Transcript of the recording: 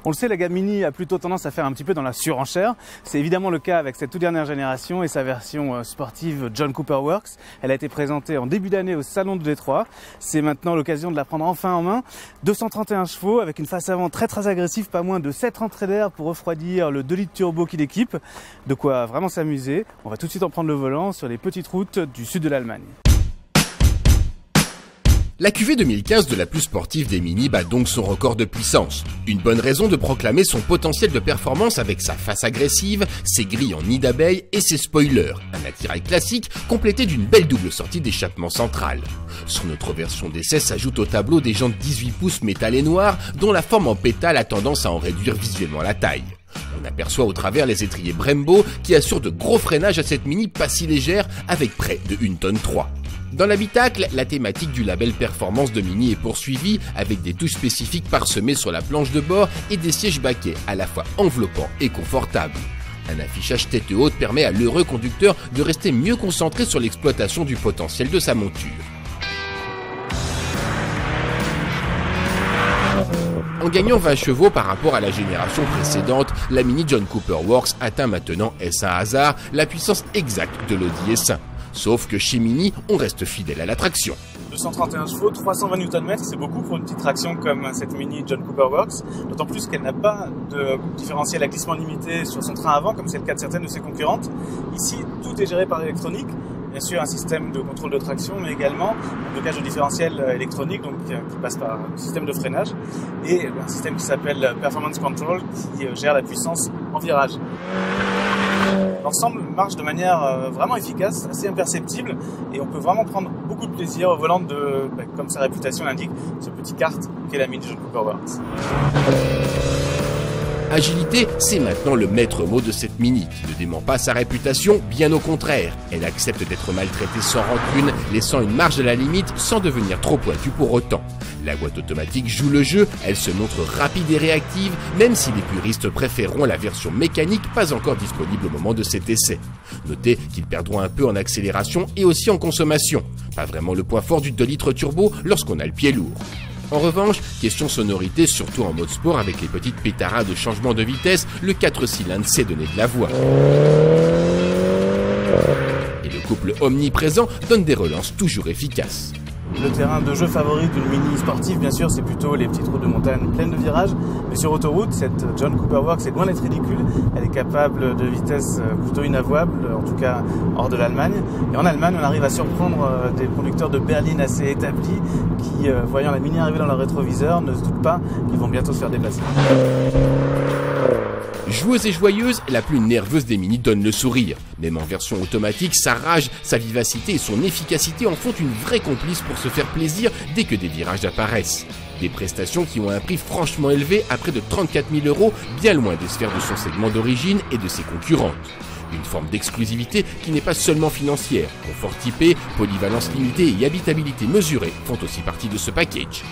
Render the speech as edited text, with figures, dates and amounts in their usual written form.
On le sait, la gamme Mini a plutôt tendance à faire un petit peu dans la surenchère. C'est évidemment le cas avec cette toute dernière génération et sa version sportive John Cooper Works. Elle a été présentée en début d'année au Salon de Détroit. C'est maintenant l'occasion de la prendre enfin en main. 231 chevaux avec une face avant très agressive, pas moins de 7 entrées d'air pour refroidir le 2 litres turbo qui l'équipe. De quoi vraiment s'amuser. On va tout de suite en prendre le volant sur les petites routes du sud de l'Allemagne. La QV 2015 de la plus sportive des Mini bat donc son record de puissance. Une bonne raison de proclamer son potentiel de performance avec sa face agressive, ses grilles en nid d'abeille et ses spoilers, un attirail classique complété d'une belle double sortie d'échappement central. Sur notre version d'essai s'ajoute au tableau des jantes 18 pouces métal et noir dont la forme en pétale a tendance à en réduire visuellement la taille. On aperçoit au travers les étriers Brembo qui assurent de gros freinages à cette Mini pas si légère avec près de 1,3 tonne. Dans l'habitacle, la thématique du label performance de Mini est poursuivie avec des touches spécifiques parsemées sur la planche de bord et des sièges baquets à la fois enveloppants et confortables. Un affichage tête haute permet à l'heureux conducteur de rester mieux concentré sur l'exploitation du potentiel de sa monture. En gagnant 20 chevaux par rapport à la génération précédente, la Mini John Cooper Works atteint maintenant S1 hasard, la puissance exacte de l'Audi S1. Sauf que chez Mini, on reste fidèle à la traction. 231 chevaux, 320 Nm, c'est beaucoup pour une petite traction comme cette Mini John Cooper Works, d'autant plus qu'elle n'a pas de différentiel à glissement limité sur son train avant, comme c'est le cas de certaines de ses concurrentes. Ici, tout est géré par l'électronique. Bien sûr, un système de contrôle de traction, mais également un blocage de différentiel électronique, donc qui passe par le système de freinage, et un système qui s'appelle Performance Control, qui gère la puissance en virage. L'ensemble marche de manière vraiment efficace, assez imperceptible, et on peut vraiment prendre beaucoup de plaisir au volant de, comme sa réputation l'indique, ce petit kart qu'est la Mini John Cooper Works. Agilité, c'est maintenant le maître mot de cette Mini qui ne dément pas sa réputation, bien au contraire. Elle accepte d'être maltraitée sans rancune, laissant une marge à la limite sans devenir trop pointue pour autant. La boîte automatique joue le jeu, elle se montre rapide et réactive, même si les puristes préféreront la version mécanique pas encore disponible au moment de cet essai. Notez qu'ils perdront un peu en accélération et aussi en consommation. Pas vraiment le point fort du 2 litres turbo lorsqu'on a le pied lourd. En revanche, question sonorité, surtout en mode sport avec les petites pétarades de changement de vitesse, le 4 cylindres sait donner de la voix. Et le couple omniprésent donne des relances toujours efficaces. Le terrain de jeu favori d'une Mini sportive, bien sûr, c'est plutôt les petites routes de montagne pleines de virages. Mais sur autoroute, cette John Cooper Works est loin d'être ridicule. Elle est capable de vitesses plutôt inavouables, en tout cas hors de l'Allemagne. Et en Allemagne, on arrive à surprendre des conducteurs de berline assez établis qui, voyant la Mini arriver dans leur rétroviseur, ne se doutent pas qu'ils vont bientôt se faire déplacer. Joueuse et joyeuse, la plus nerveuse des Mini donne le sourire. Même en version automatique, sa rage, sa vivacité et son efficacité en font une vraie complice pour se faire plaisir dès que des virages apparaissent. Des prestations qui ont un prix franchement élevé à près de 34 000 €, bien loin des sphères de son segment d'origine et de ses concurrentes. Une forme d'exclusivité qui n'est pas seulement financière. Confort typé, polyvalence limitée et habitabilité mesurée font aussi partie de ce package.